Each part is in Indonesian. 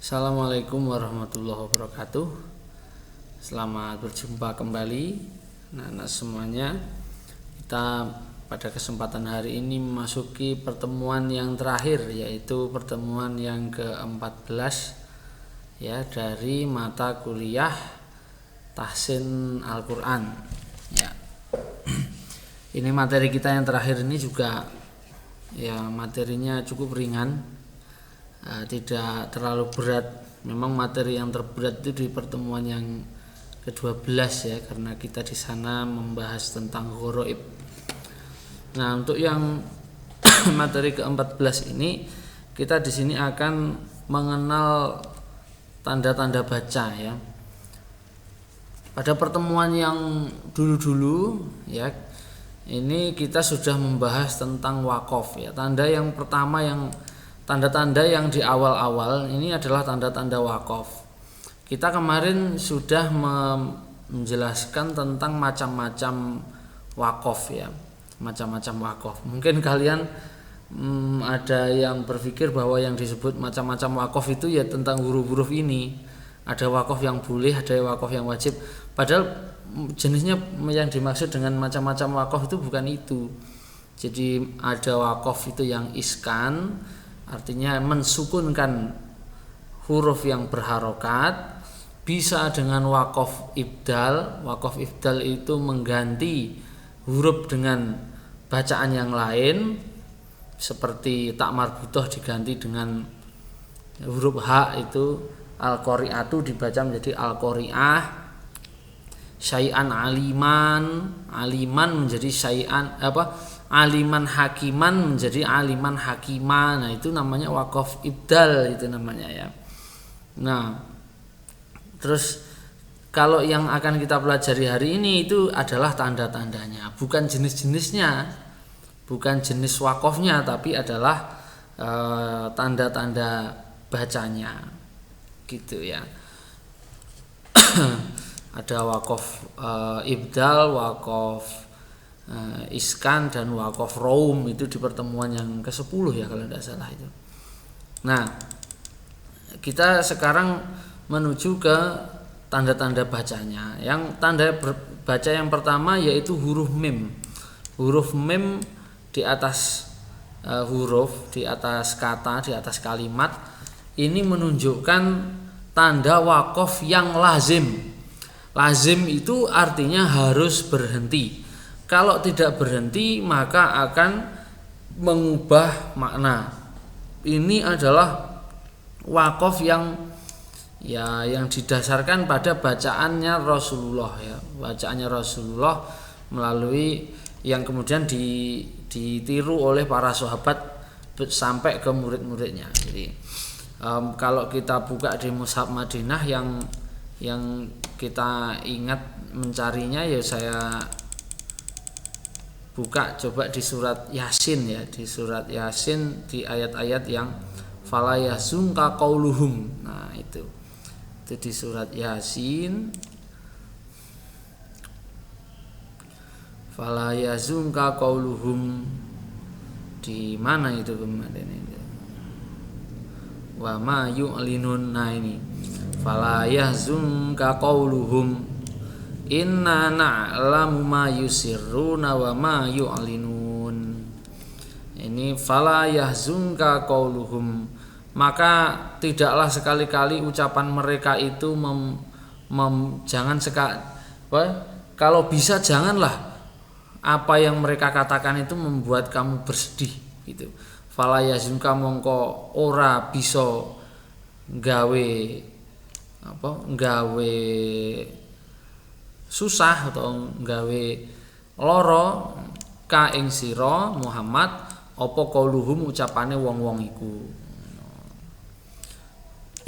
Assalamualaikum warahmatullahi wabarakatuh. Selamat berjumpa kembali anak-anak semuanya. Kita pada kesempatan hari ini memasuki pertemuan yang terakhir, yaitu pertemuan yang ke-14 ya, dari mata kuliah Tahsin Al-Quran ya. Ini materi kita yang terakhir ini juga ya, materinya cukup ringan, tidak terlalu berat. Memang materi yang terberat itu di pertemuan yang ke-12 ya, karena kita di sana membahas tentang gharaib. Nah, untuk yang materi ke-14 ini kita di sini akan mengenal tanda-tanda baca ya. Pada pertemuan yang dulu-dulu ya, ini kita sudah membahas tentang wakaf ya. Tanda-tanda yang di awal-awal ini adalah tanda-tanda wakaf. Kita kemarin sudah menjelaskan tentang macam-macam wakaf ya, macam-macam wakaf. Mungkin kalian ada yang berpikir bahwa yang disebut macam-macam wakaf itu ya tentang huruf-huruf ini. Ada wakaf yang boleh, ada wakaf yang wajib. Padahal jenisnya yang dimaksud dengan macam-macam wakaf itu bukan itu. Jadi ada wakaf itu yang iskan, artinya mensukunkan huruf yang berharokat. Bisa dengan wakaf ibdal. Wakaf ibdal itu mengganti huruf dengan bacaan yang lain, seperti tak marbutoh diganti dengan huruf H, itu al-qari'atu dibaca menjadi al-qari'ah. Syai'an aliman menjadi syai'an aliman hakiman menjadi aliman hakiman. Nah, itu namanya wakaf ibdal, itu namanya ya. Nah, terus kalau yang akan kita pelajari hari ini itu adalah tanda-tandanya, bukan jenis-jenisnya, bukan jenis wakafnya, tapi adalah tanda-tanda bacanya gitu ya. Ada wakaf ibdal, wakaf iskan, dan wakaf raum, itu di pertemuan yang ke-10 ya kalau tidak salah itu. Nah, kita sekarang menuju ke tanda-tanda bacanya. Yang tanda baca yang pertama yaitu huruf mim. Huruf mim di atas huruf, di atas kata, di atas kalimat, ini menunjukkan tanda wakaf yang lazim. Lazim itu artinya harus berhenti. Kalau tidak berhenti maka akan mengubah makna. Ini adalah wakaf yang didasarkan pada bacaannya Rasulullah ya. Bacaannya Rasulullah melalui yang kemudian ditiru oleh para sahabat sampai ke murid-muridnya. Jadi kalau kita buka di Mushaf Madinah yang kita ingat mencarinya ya, saya buka coba di surat Yasin ya, di surat Yasin di ayat-ayat yang fala yahzunka qauluhum. Nah, itu di surat Yasin, fala yahzunka qauluhum. Di mana itu kemarin itu? Wa ma yu'linun. Nah, ini fala yahzunka qauluhum inna na'lamu ma yusirruna wa ma yu'linun. Ini fala yahzunka qauluhum, maka tidaklah sekali-kali ucapan mereka itu kalau bisa janganlah apa yang mereka katakan itu membuat kamu bersedih gitu. Fala yahzunka, mongko ora bisa gawe susah atau gawe loro ka ing sira Muhammad apa qauluhum ucapane wong-wong iku.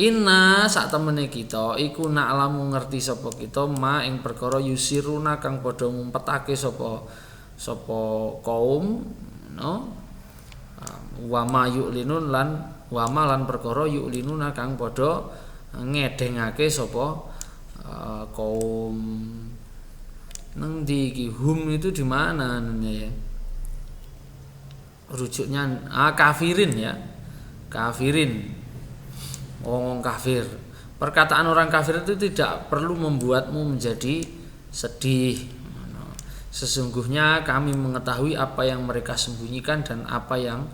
Inna sak temene kita iku na'lamu ngerti sapa kita ma ing perkara yusiruna kang padha ngumpetake sapa kaum no. Wa ma yu'linun lan perkara yu'linuna kang padha ngedengake sapa kaum. Nang di hum itu di mana ya? Rujuknya kafirin ya. Kafirin. wong kafir. Perkataan orang kafir itu tidak perlu membuatmu menjadi sedih. Sesungguhnya kami mengetahui apa yang mereka sembunyikan dan apa yang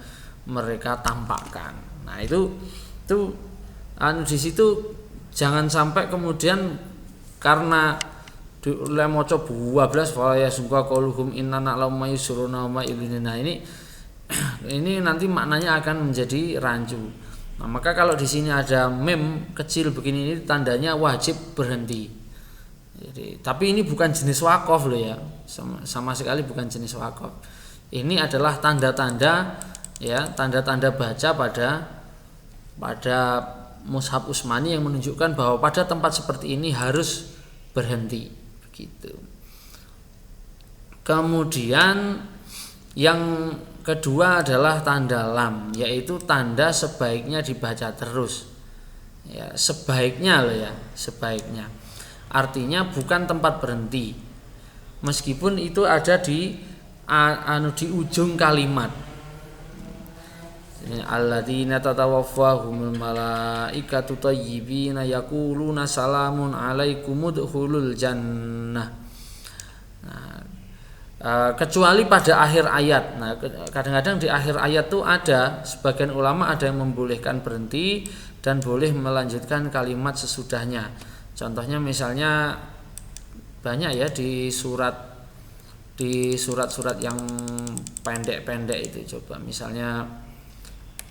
mereka tampakkan. Nah, itu di situ jangan sampai kemudian karena oleh maca 12 fa ya sungka qauluhum inna na'lamu yusruna wa ilina ini nanti maknanya akan menjadi rancu. Nah, maka kalau di sini ada mem kecil begini, ini tandanya wajib berhenti. Jadi, tapi ini bukan jenis wakaf loh ya, sama sekali bukan jenis wakaf. Ini adalah tanda-tanda ya, tanda-tanda baca pada mushaf Utsmani yang menunjukkan bahwa pada tempat seperti ini harus berhenti, begitu. Kemudian yang kedua adalah tanda lam, yaitu tanda sebaiknya dibaca terus. Ya, sebaiknya loh ya, sebaiknya. Artinya bukan tempat berhenti. Meskipun itu ada di ujung kalimat. Alladzina tatawaffahumul malaikatu thayyibina yaquluna salamun alaikum udkhulul jannah. Kecuali pada akhir ayat. Nah, kadang-kadang di akhir ayat tuh ada sebagian ulama ada yang membolehkan berhenti dan boleh melanjutkan kalimat sesudahnya. Contohnya misalnya banyak ya di surat-surat yang pendek-pendek itu. Coba misalnya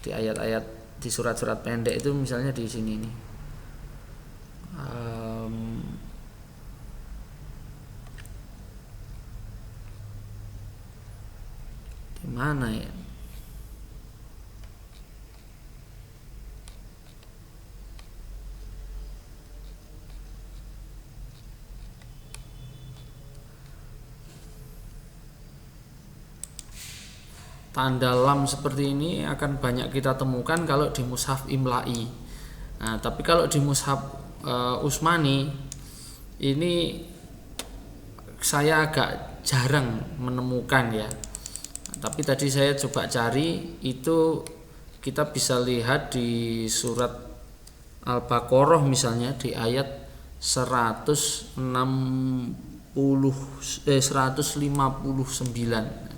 di ayat-ayat di surat-surat pendek itu misalnya di sini nih. Mana ya? Tanda lam seperti ini akan banyak kita temukan kalau di mushaf Imla'i. Nah, tapi kalau di mushaf Utsmani ini saya agak jarang menemukan ya. Tapi tadi saya coba cari, itu kita bisa lihat di surat Al-Baqarah misalnya di ayat 159. Nah,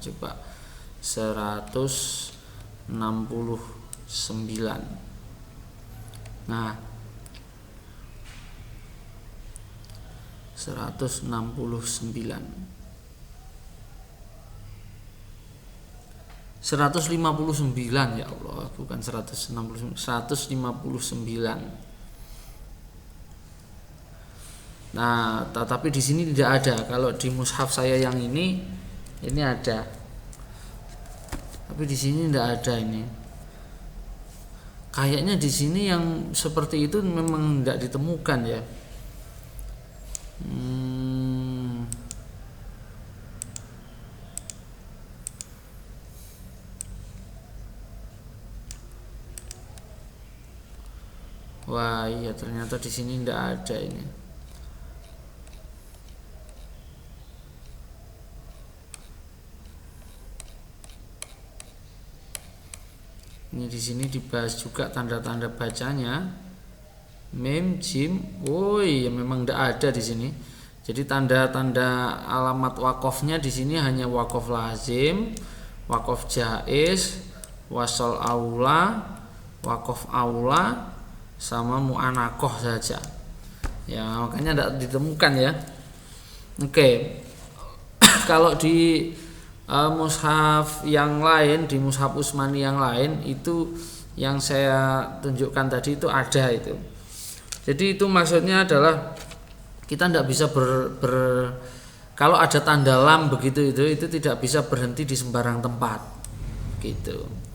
coba 169. Nah, 169 ya Allah, bukan 169, 159. Nah, tetapi di sini tidak ada. Kalau di mushaf saya yang ini ada. Tapi di sini tidak ada ini. Kayaknya di sini yang seperti itu memang tidak ditemukan ya. Wah, iya ternyata di sini tidak ada ini. Ini di sini dibahas juga tanda-tanda bacanya. Mim, jim. Oh iya, memang tidak ada di sini. Jadi tanda-tanda alamat wakofnya di sini hanya wakof lazim, wakof jaiz, wasol aula, wakof aula, sama mu'anakoh saja ya, makanya tidak ditemukan ya. Oke. Kalau di mushaf yang lain, di mushaf Utsmani yang lain itu yang saya tunjukkan tadi itu ada itu. Jadi itu maksudnya adalah kita tidak bisa kalau ada tanda lam begitu itu tidak bisa berhenti di sembarang tempat gitu.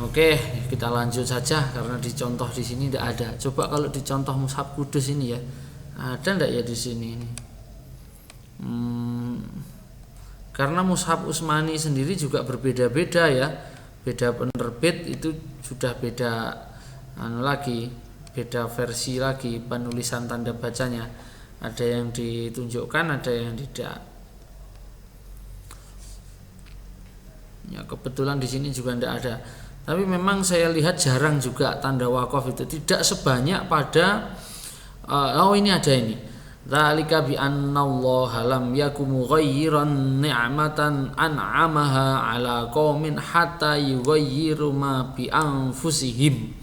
Oke, kita lanjut saja karena di contoh di sini tidak ada. Coba kalau di contoh mushaf Kudus ini ya, ada enggak ya di sini ini? Karena mushaf Utsmani sendiri juga berbeda-beda ya, beda penerbit, itu sudah beda lagi, beda versi lagi penulisan tanda bacanya. Ada yang ditunjukkan, ada yang tidak. Ya, kebetulan di sini juga tidak ada. Tapi memang saya lihat jarang juga tanda wakaf itu, tidak sebanyak pada ini ada ini. Dzalika bi annallaha lam yakum mughayyiran ni'matan an'amaha 'ala qaumin hatta yughayyiru ma bi anfusihim.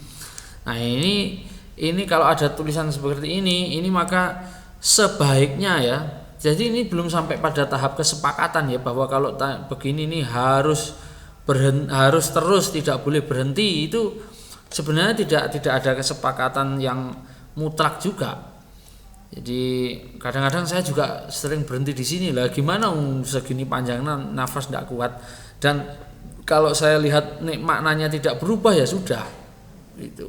Nah, ini kalau ada tulisan seperti ini maka sebaiknya ya. Jadi ini belum sampai pada tahap kesepakatan ya, bahwa kalau begini ini harus terus, tidak boleh berhenti. Itu sebenarnya tidak ada kesepakatan yang mutlak juga. Jadi kadang-kadang saya juga sering berhenti di sini lah. Gimana segini panjangnya nafas tidak kuat, dan kalau saya lihat maknanya tidak berubah ya sudah. Itu.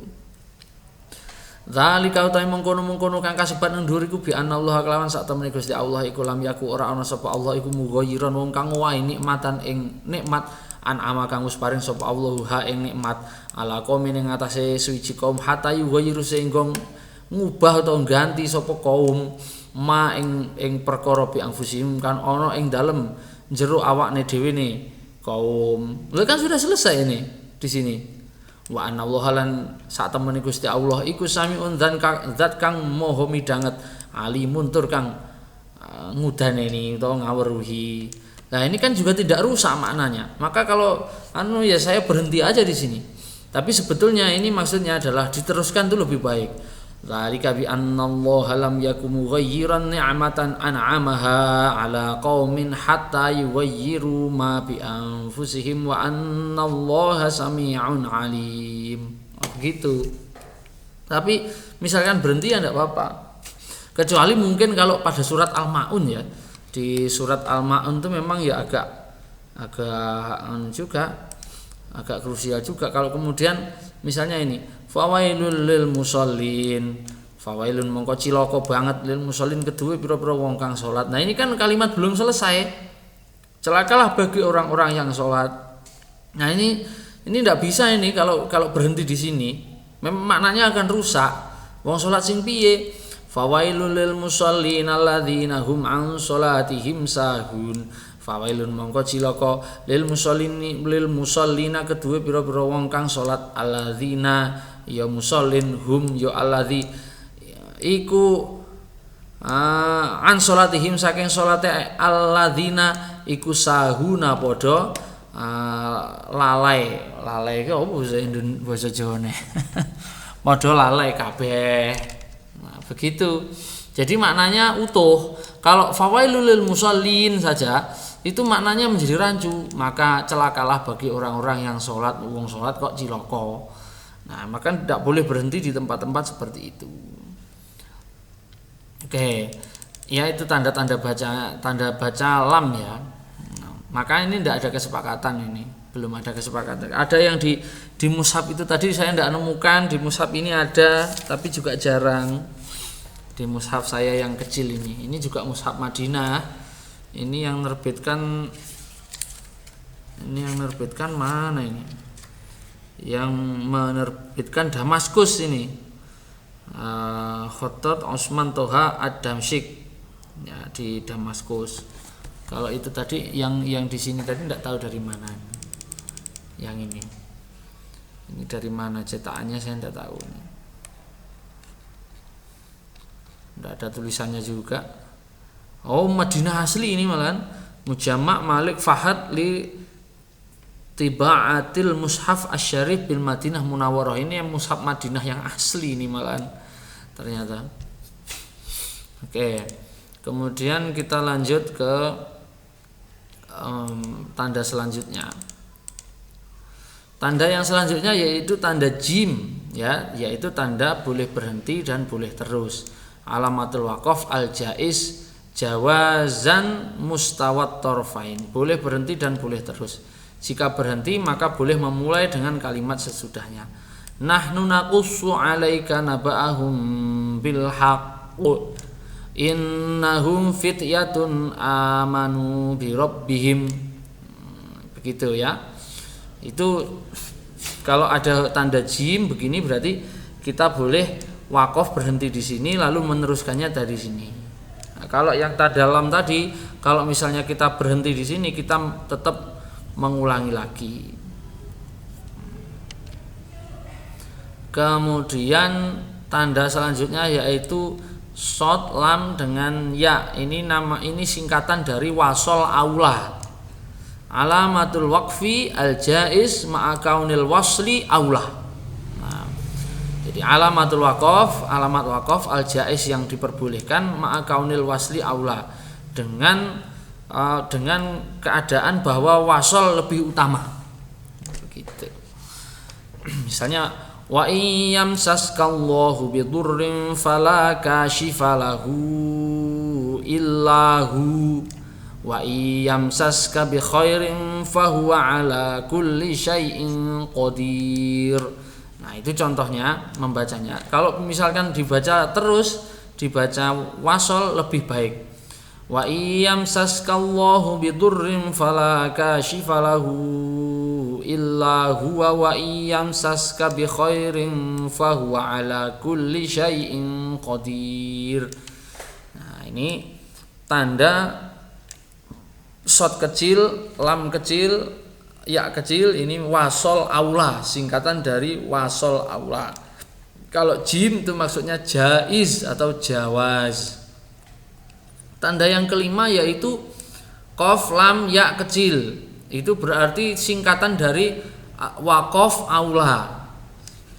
Zalika utai mengkono kang kasebat ndur iku bi anallaha kelawan sak temene Gusti Allah iku lam yaku ora ana sapa Allah iku mughayyiran wong kang ngowahi nikmatan ing nikmat an'ama kang wis paring sapa Allah ha ing nikmat ala qaum ing atase suci kaum hatta yughayyiru sehingga ngubah atau ganti sapa kaum ma ing perkara bi anfusihim kan ana ing dalem jero awakne dhewe ne kaum. Lha kan sudah selesai ini di sini. Wa anallaha lan sak temene Gusti Allah iku samiun zat kang maha midanget alimun tur kang ngudaneni utawa ngawruhi. Nah, ini kan juga tidak rusak maknanya. Maka kalau ya saya berhenti aja di sini. Tapi sebetulnya ini maksudnya adalah diteruskan itu lebih baik. Dzalika bi annallaha lam yakum mughayyiran ni'matan an'amaha 'ala qaumin hatta yughayyiru ma bi anfusihim wa annallaha sami'un 'alim. Begitu. Tapi misalkan berhenti ya enggak apa-apa. Kecuali mungkin kalau pada surat Al-Maun ya. Di surat Al-Maun itu memang ya agak krusial juga kalau kemudian misalnya ini fawailul lil musallin, fawailun mongko cilaka banget lil musallin kedue pira-pira wong kang salat. Nah, ini kan kalimat belum selesai. Celakalah bagi orang-orang yang salat. Nah, ini enggak bisa ini kalau berhenti di sini. Memang maknanya akan rusak. Wong salat sing piye? Fawailul lil musallin alladzina hum an salatihim sahun. Fawailun mongko cilaka lil musallina kedue pira-pira wong kang salat alladzina ya musallin hum ya alladzi iku an salatihim saking salate alladzina iku sahuna padha lalai iki opo bahasa Jawane padha lalai kabeh. Nah, begitu. Jadi maknanya utuh. Kalau fawailul lil musallin saja itu maknanya menjadi rancu, maka celakalah bagi orang-orang yang sholat, wong sholat kok cilaka. Nah, maka tidak boleh berhenti di tempat-tempat seperti itu. Oke, ya itu tanda baca lam ya. Nah, maka ini tidak ada kesepakatan ini, belum ada kesepakatan. Ada yang di mushaf itu tadi saya tidak nemukan, di mushaf ini ada, tapi juga jarang. Di mushaf saya yang kecil ini juga mushaf Madinah. Ini yang menerbitkan mana ini? Yang menerbitkan Damaskus ini. Khattat Osman Toha Ad-Damsyik ya, di Damaskus. Kalau itu tadi yang di sini tadi tidak tahu dari mana. Yang ini dari mana cetakannya saya tidak tahu. Tidak ada tulisannya juga. Oh, Madinah asli ini malahan. Mujamma' Malik Fahad li Tibaatil Mushaf Asy-Syarif bil Madinah Munawwarah. Ini yang mushaf Madinah yang asli ini malahan ternyata. Oke. Kemudian kita lanjut ke tanda selanjutnya. Tanda yang selanjutnya yaitu tanda jim ya, yaitu tanda boleh berhenti dan boleh terus. Alamatul waqaf al-jaiz jawazan mustawat torfain, boleh berhenti dan boleh terus. Jika berhenti maka boleh memulai dengan kalimat sesudahnya. Nahnu naqussu 'alaika naba'ahum bil haqq innahum fityatun amanu bi rabbihim. Begitu ya. Itu kalau ada tanda jim begini berarti kita boleh wakaf berhenti di sini lalu meneruskannya dari sini. Nah, kalau yang dalam tadi, kalau misalnya kita berhenti di sini, kita tetap mengulangi lagi. Kemudian tanda selanjutnya yaitu shad lam dengan ya. Ini singkatan dari wasol aula. Alamatul waqfi al jaiz ma'a kaunil wasli aula. Nah, jadi alamat waqaf al jaiz yang diperbolehkan ma'a kaunil wasli aula, dengan keadaan bahwa wasol lebih utama. Begitu. Misalnya wa iyyam saskallahu bidurrin fala kashifa lahu illahu wa iyyam saska bi khairin fahuwa ala kulli syai'in qadir. Nah, itu contohnya membacanya. Kalau misalkan dibaca wasol lebih baik. Wa iyyam saskallahu bidurrin fala kashifa lahu illa huwa wa iyyam saska bi khairin fahuwa ala kulli syai'in qadir. Nah, ini tanda shad kecil, lam kecil, ya kecil, ini wasol aula, singkatan dari wasol aula. Kalau jim itu maksudnya jaiz atau jawaz. Tanda yang kelima yaitu qaf lam ya kecil. Itu berarti singkatan dari waqaf aula.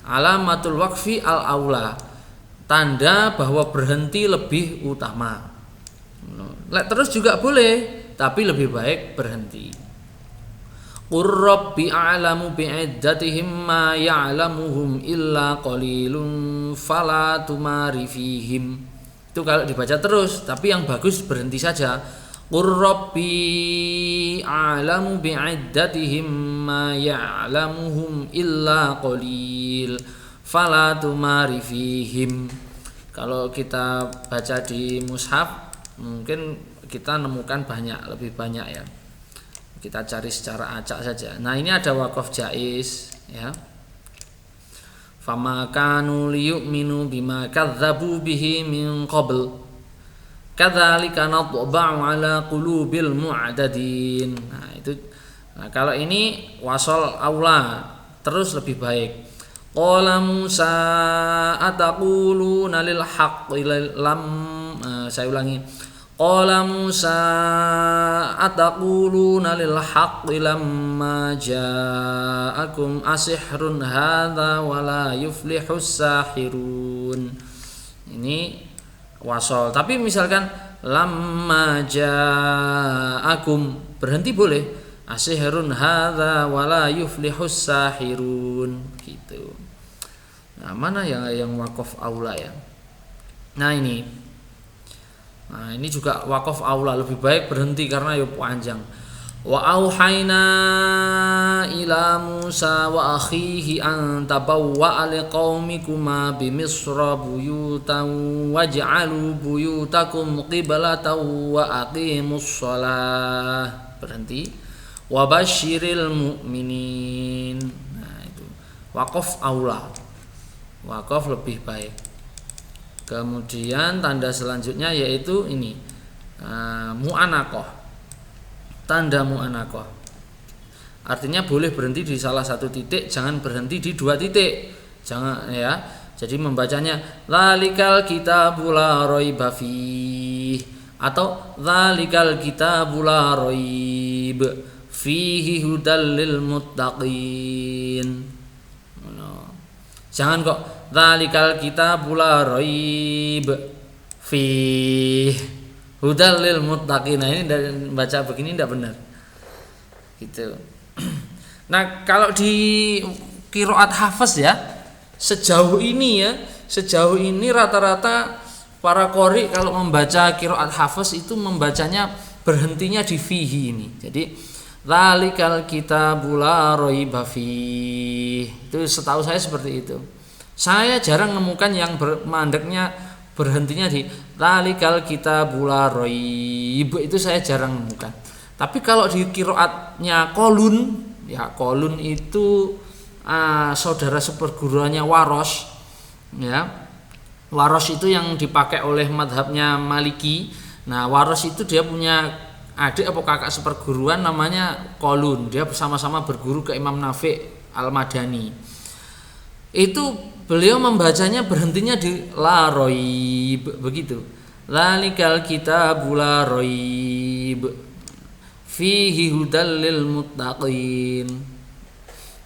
Alamatul waqfi al aula. Tanda bahwa berhenti lebih utama. Terus juga boleh, tapi lebih baik berhenti. Qur rabbi a'lamu bi'iddatihim ma ya'lamuhum illa qalilun fala tumari fihim. Itu kalau dibaca terus, tapi yang bagus berhenti saja. Qur rabbi a'lamu bi'iddatihim ma ya'lamuhum illa qalil fala tumari fihim. Kalau kita baca di mushaf mungkin kita nemukan lebih banyak ya. Kita cari secara acak saja. Nah, ini ada waqaf jaiz ya. Fama kanu liyu'minu bima kadzabu bihi min qabl kadzalika nadba'u ala qulubil mu'tadin. Nah, kalau ini wasol aula terus lebih baik. Qala Musa ataquluna lil haqqi lam saya ulangi. Qala Musa ataquluna lil haqqi lamma ja'akum asihrun hadza wa la yuflihus sahirun. Ini wasol. Tapi misalkan lamma ja'akum berhenti boleh. Asihrun hadza wa la yuflihus sahirun gitu. Nah, mana yang waqaf aula ya? Nah, ini juga waqaf aula, lebih baik berhenti karena ya panjang. Wa auhayna ila Musa wa akhihi an tabawwa liqaumikuma bi Misra buyutan waj'alu buyutakum qiblatan wa aqimus shalah. Berhenti. Wa basyiril mu'minin. Nah, itu waqaf aula. Waqaf lebih baik. Kemudian tanda selanjutnya yaitu ini mu'anaqah. Tanda mu'anaqah artinya boleh berhenti di salah satu titik, jangan berhenti di dua titik. Jangan ya. Jadi membacanya zalikal kitabul la raiba fihi atau zalikal kitabul la raib fihi hudal lil muttaqin. Jangan kok zalikal kitabul la raib fihi hudal lil muttaqin. Nah, ini baca begini tidak benar. Gitu. Nah, kalau di qiraat hafaz ya, sejauh ini rata-rata para qori kalau membaca qiraat hafaz itu membacanya berhentinya di fihi ini. Jadi zalikal kitabul la raiba fihi. Itu setahu saya seperti itu. Saya jarang menemukan yang mandeknya berhentinya di zalikal kitabul la raib. Itu saya jarang menemukan. Tapi kalau di qiraatnya Qalun, ya Qalun itu saudara seperguruannya Warosh, ya. Warosh itu yang dipakai oleh madhabnya Maliki. Nah, Warosh itu dia punya adik atau kakak seperguruan namanya Qalun. Dia bersama-sama berguru ke Imam Nafi' Al-Madani. itu beliau membacanya berhentinya di la roib begitu. Lalikal kitabul la roib fihi hudal lil muttaqin.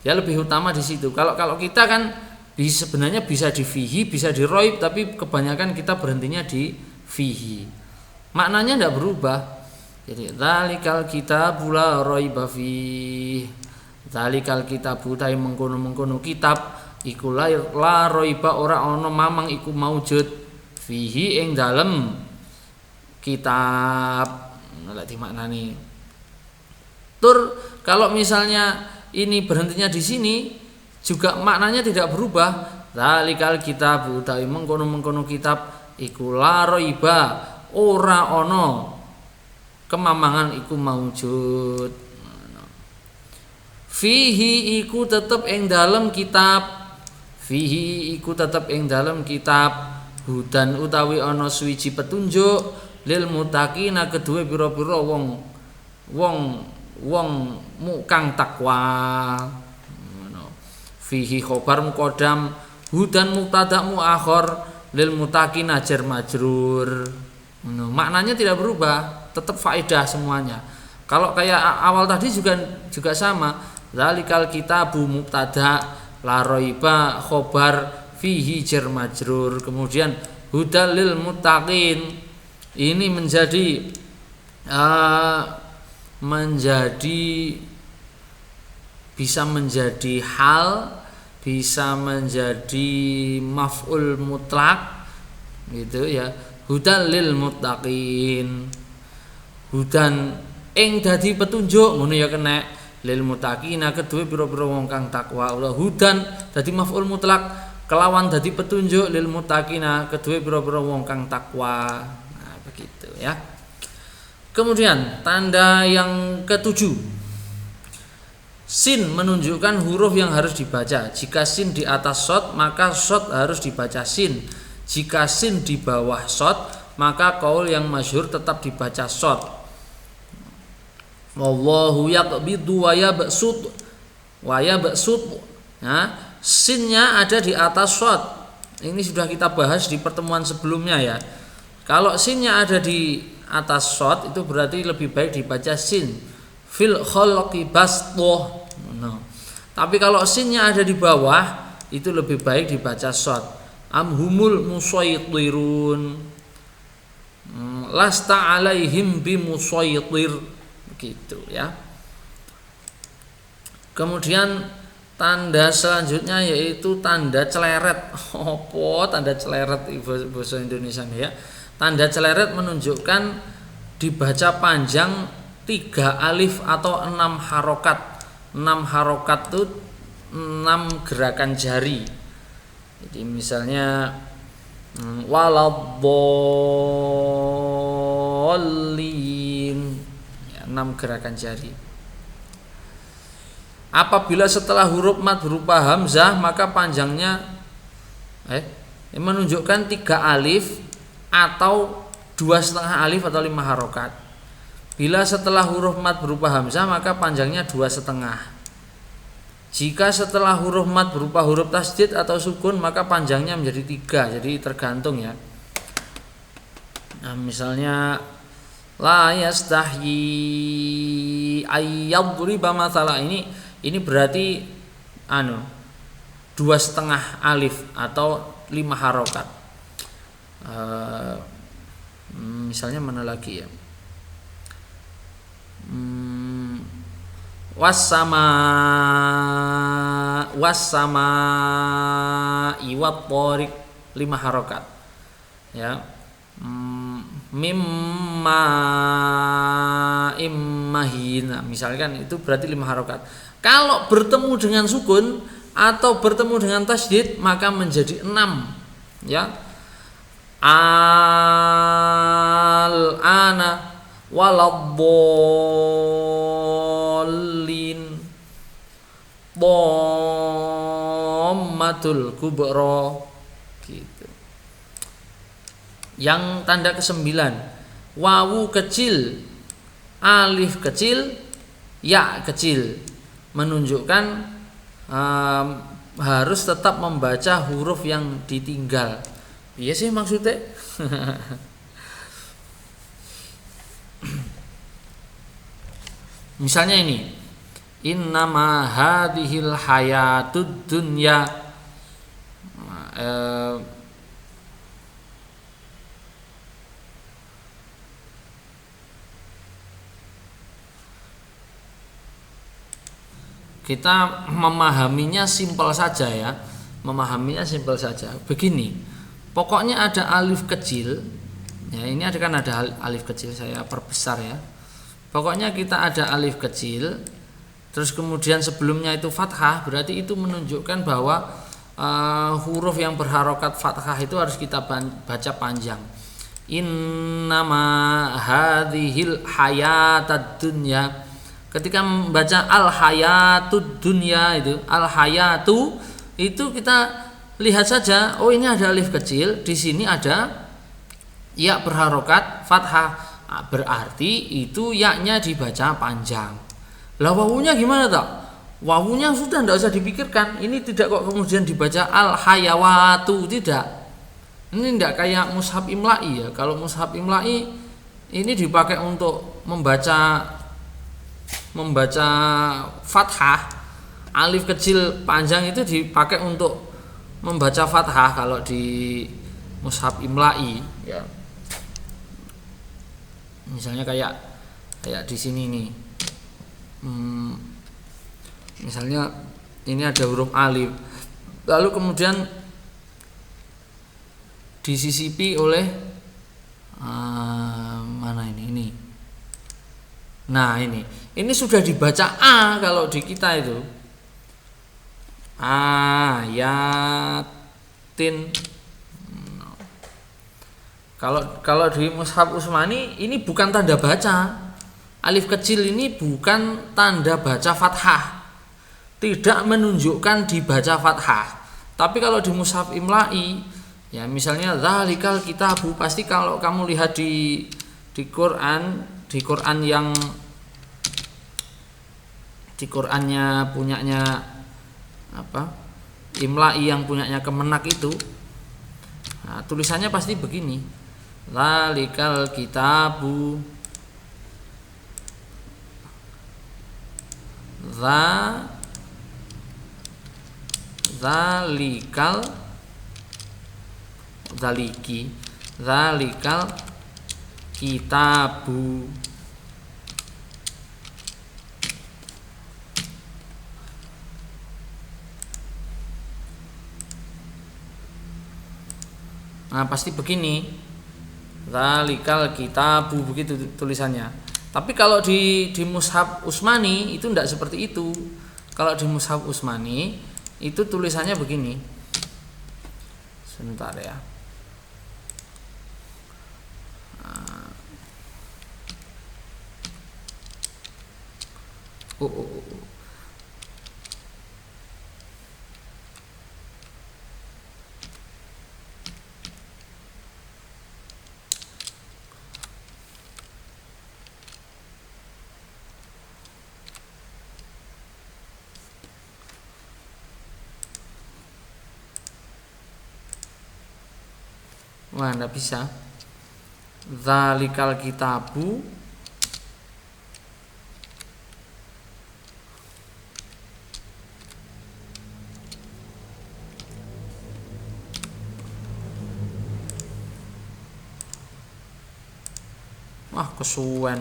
Ya lebih utama di situ. Kalau kita kan sebenarnya bisa di fihi, bisa di roib, tapi kebanyakan kita berhentinya di fihi. Maknanya tidak berubah. Jadi zalikal kitabul la raiba fihi. Zalikal kitabu ta mengkono-mengkono kitab iku la raiba ora ana mamang iku maujud fihi ing dalem kitab. Lek dimaknani. Tur kalau misalnya ini berhentinya di sini juga maknanya tidak berubah. Zalikal kitabu ta mengkono-mengkono kitab iku la raiba ora ana kemamangan iku maujud fihi iku tetep ing dalem kitab fihi iku tetep ing dalem kitab hudan utawi ana suwiji petunjuk lil muttaqina kedue pira-pira wong kang takwa fihi khobar muqaddam hudan mubtada muakhir lil muttaqina jar majrur. Maknanya tidak berubah, tetap faedah semuanya. Kalau kayak awal tadi juga sama. Zalikal kitabu mubtada la raiba khobar fihi jar majrur. Kemudian hudal lil muttaqin ini menjadi bisa menjadi hal, bisa menjadi maf'ul mutlak gitu ya. Hudan lil muttaqin. Hudan ing dadi petunjuk ngono ya kena lil muttaqina kedue pira-pira wong kang takwa. Hudan dadi maf'ul mutlak kelawan dadi petunjuk lil muttaqina kedue pira-pira wong kang takwa. Nah, begitu ya. Kemudian tanda yang ketujuh. Sin menunjukkan huruf yang harus dibaca. Jika sin di atas shad, maka shad harus dibaca sin. Jika sin di bawah shad, maka qaul yang masyhur tetap dibaca shad. Wallahu yaqbidu wa yabsut. Nah, sinnya ada di atas shad. Ini sudah kita bahas di pertemuan sebelumnya ya. Kalau sinnya ada di atas shad itu berarti lebih baik dibaca sin. Fil khalqi bastuh. Tapi kalau sinnya ada di bawah itu lebih baik dibaca shad. Amhumul musaytirun lasta alaihim bimusaytir begitu ya. Kemudian tanda selanjutnya yaitu tanda celeret. Apa tanda celeret bahasa Indonesia ya? Tanda celeret menunjukkan dibaca panjang 3 alif atau 6 harokat. 6 harokat itu 6 gerakan jari. Jadi misalnya waladhdallin ya, 6 gerakan jari. Apabila setelah huruf mad berupa hamzah maka panjangnya menunjukkan 3 alif atau 2,5 alif atau 5 harokat. Bila setelah huruf mad berupa hamzah maka panjangnya 2,5. Jika setelah huruf mad berupa huruf tasdid atau sukun maka panjangnya menjadi 3. Jadi tergantung ya. Nah, misalnya la yastahyi ayyadriba mathala ini berarti 2,5 alif atau 5 harokat. Misalnya mana lagi ya? Wassama iwat porik 5 harokat ya. Mimma immahina misalkan itu berarti 5 harokat. Kalau bertemu dengan sukun atau bertemu dengan tasdid maka menjadi 6 ya. Al-ana waladdallin dhammatul kubra gitu. Yang tanda ke-9 wawu kecil, alif kecil, ya kecil menunjukkan harus tetap membaca huruf yang ditinggal. Iya sih maksudnya. Misalnya ini, innama hadhil hayatud dunya. Kita memahaminya simpel saja ya. Memahaminya simpel saja. Begini, pokoknya ada alif kecil. Ya, ini kan ada alif kecil, saya perbesar ya. Pokoknya kita ada alif kecil, terus kemudian sebelumnya itu fathah, berarti itu menunjukkan bahwa huruf yang berharokat fathah itu harus kita baca panjang. Innama hadhil hayatad dunya. Ketika membaca al hayatud dunya, itu al hayatu itu kita lihat saja, oh ini ada alif kecil, di sini ada ya berharokat fathah. Berarti itu yaknya dibaca panjang. Lah wawunya gimana tak? Wawunya sudah tidak usah dipikirkan. Ini tidak kok kemudian dibaca al hayawatu, tidak. Ini tidak kayak mushaf imla'i ya. Kalau mushaf imla'i ini dipakai untuk membaca fathah. Alif kecil panjang itu dipakai untuk membaca fathah kalau di mushaf imla'i ya. Misalnya kayak di sini nih. Misalnya ini ada huruf alif, lalu kemudian disisipi oleh mana ini. Nah ini sudah dibaca a kalau di kita itu ayatin. Kalau di mushaf Utsmani ini bukan tanda baca. Alif kecil ini bukan tanda baca fathah. Tidak menunjukkan dibaca fathah. Tapi kalau di mushaf imla'i ya misalnya dzalikal kitabu, pasti kalau kamu lihat di Quran yang di Qurannya punyanya imla'i yang punyanya Kemenak itu, nah, tulisannya pasti begini, dzalikal kitabu dzalikal kitabu. Nah pasti begini, dzalikal kitabu, begitu tulisannya. Tapi kalau di mushaf Utsmani itu tidak seperti itu. Kalau di mushaf Utsmani itu tulisannya begini. Sebentar ya. Wah, enggak bisa. Dzalikal kitabu wah kesuwen.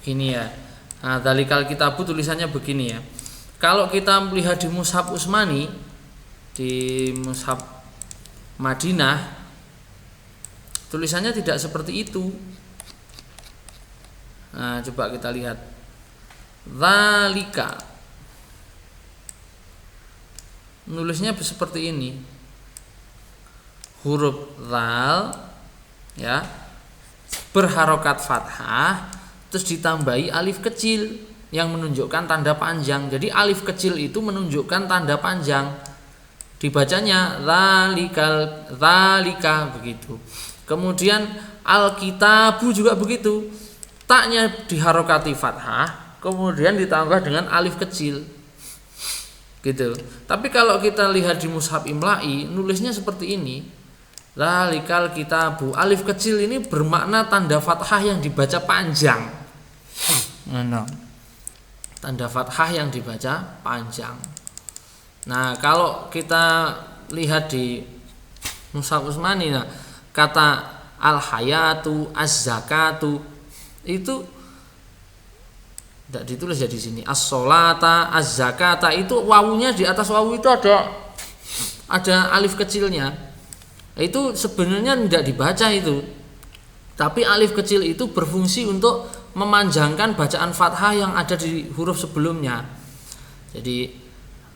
Gini ya. Nah, dzalikal kitabu tulisannya begini ya. Kalau kita melihat di mushaf Utsmani, di mushaf Madinah, tulisannya tidak seperti itu. Nah, coba kita lihat. Dzalika. Nulisnya seperti ini. Huruf dzal ya, berharokat fathah, terus ditambahi alif kecil yang menunjukkan tanda panjang. Jadi alif kecil itu menunjukkan tanda panjang. Dibacanya dzalika begitu. Kemudian Alkitabu juga begitu. Taknya diharokati fathah, kemudian ditambah dengan alif kecil. Gitu. Tapi kalau kita lihat di mushaf Imla'i, nulisnya seperti ini. Zalikal kitabu. Alif kecil ini bermakna tanda fathah yang dibaca panjang. Nah, tanda fathah yang dibaca panjang. Nah, kalau kita lihat di mushaf Utsmani, nah, kata al-hayatu, az-zakatu itu tidak ditulis ya di sini. As-sholata, az-zakata itu wawunya di atas wawu itu ada alif kecilnya. Itu sebenarnya tidak dibaca itu. Tapi alif kecil itu berfungsi untuk memanjangkan bacaan fathah yang ada di huruf sebelumnya. Jadi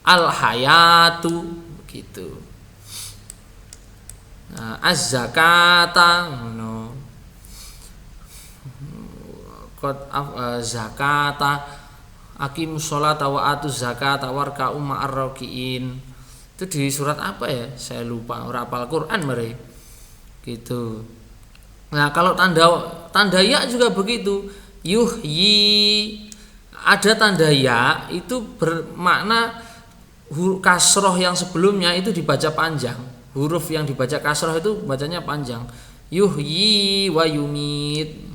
al-hayatu gitu. Nah, az-zakata qad zakata aqimus sholata wa atuz zakata warka'u ma'ar rakiin. Itu di surat apa ya? Saya lupa, ora hafal Quran mari. Gitu. Nah, kalau tanda ya juga begitu. Yuhyi, ada tanda ya itu bermakna kasroh yang sebelumnya itu dibaca panjang. Huruf yang dibaca kasroh itu bacanya panjang. Yuhyi wa yumit.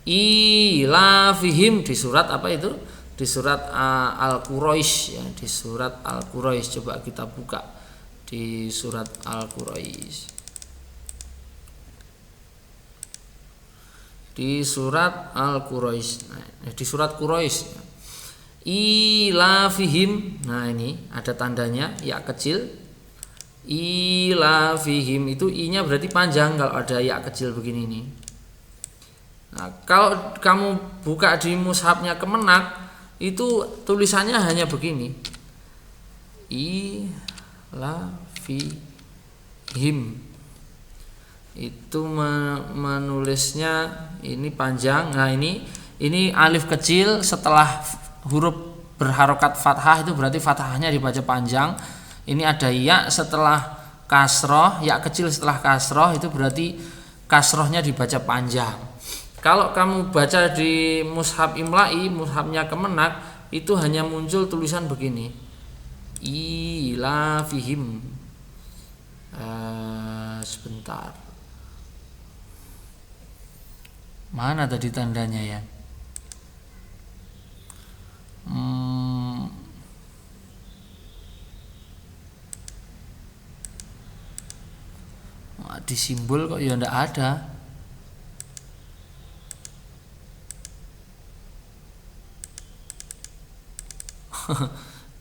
Ilafihim di surat apa itu? Di surat Al-Quraisy ya, di surat Al-Quraisy. Coba kita buka di surat Al-Quraisy. Di surat Al-Quraisy. Nah, di surat Quraisy. Ilafihim. Nah, ini ada tandanya ya kecil. Ilafihim itu i-nya berarti panjang kalau ada ya kecil begini nih. Nah, kalau kamu buka di mushafnya Kemenak itu tulisannya hanya begini. Ilafihim. Itu menulisnya ini panjang. Nah, ini alif kecil setelah huruf berharokat fathah itu berarti fathahnya dibaca panjang. Ini ada ya setelah kasroh, ya kecil setelah kasroh itu berarti kasrohnya dibaca panjang. Kalau kamu baca di mushaf Imla'i, mushafnya Kemenak, itu hanya muncul tulisan begini. Ilafihim. Sebentar. Mana tadi tandanya ya? Di simbol kok ya ndak ada.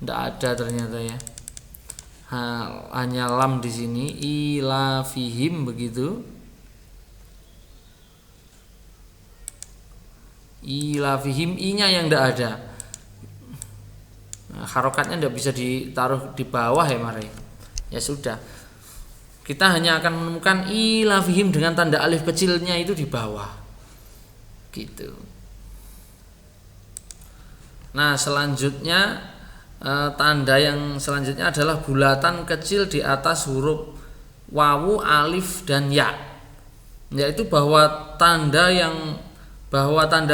Ndak ada ternyata ya. Hanya lam di sini. Ilafihim begitu. Ilafihim i-nya yang ndak ada. Nah, harokatnya ndak bisa ditaruh di bawah ya mari. Ya sudah. Kita hanya akan menemukan ilafihim dengan tanda alif kecilnya itu di bawah. Gitu. Nah, selanjutnya tanda yang selanjutnya adalah bulatan kecil di atas huruf wawu, alif dan ya. Yaitu bahwa tanda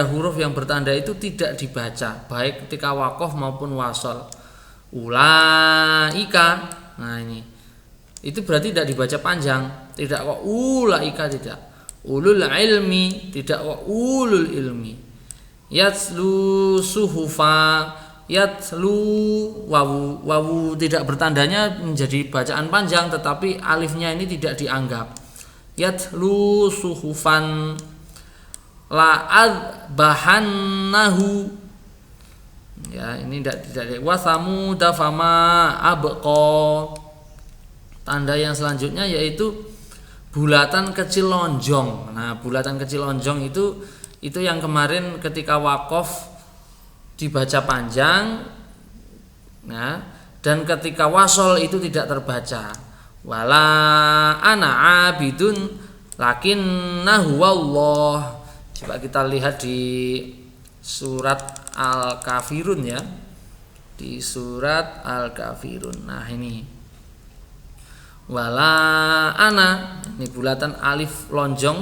huruf yang bertanda itu tidak dibaca baik ketika wakof maupun wasol. Ulaika. Nah, ini. Itu berarti tidak dibaca panjang. Tidak kok ulaika tidak. Ulul ilmi tidak kok ulul ilmi. Yatslu suhufa, yatslu wawu tidak bertandanya menjadi bacaan panjang, tetapi alifnya ini tidak dianggap. Yatslu suhufan la'adbahannahu. Ya, ini tidak wasamu dafama abqa. Tanda yang selanjutnya yaitu bulatan kecil lonjong. Nah, bulatan kecil lonjong itu yang kemarin ketika wakof dibaca panjang, nah, dan ketika wasol itu tidak terbaca. Wala ana abidun lakinnahu wallah. Coba kita lihat di surat Al-Kafirun ya. Di surat Al-Kafirun. Nah, ini wala ana, ini bulatan alif lonjong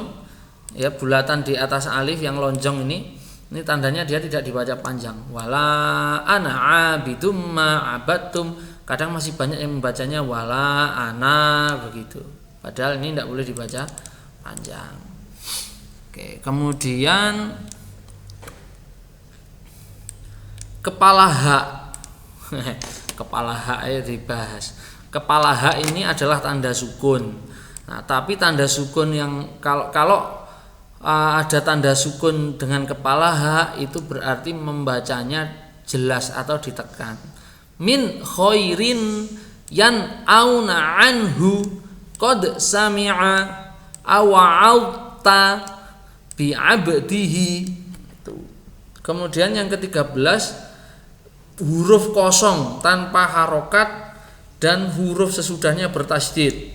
ya, bulatan di atas alif yang lonjong ini tandanya dia tidak dibaca panjang. Wala ana abidum ma abadtum, kadang masih banyak yang membacanya wala ana begitu, padahal ini tidak boleh dibaca panjang. Oke, kemudian kepala hak kepala hak ayo dibahas. Kepala hak ini adalah tanda sukun. Nah, tapi tanda sukun yang kalau ada tanda sukun dengan kepala hak itu berarti membacanya jelas atau ditekan. Min khairin yan auna anhu qad sami'a awa'auta bi abdihi. Kemudian yang ke-13, huruf kosong tanpa harokat dan huruf sesudahnya bertasydid.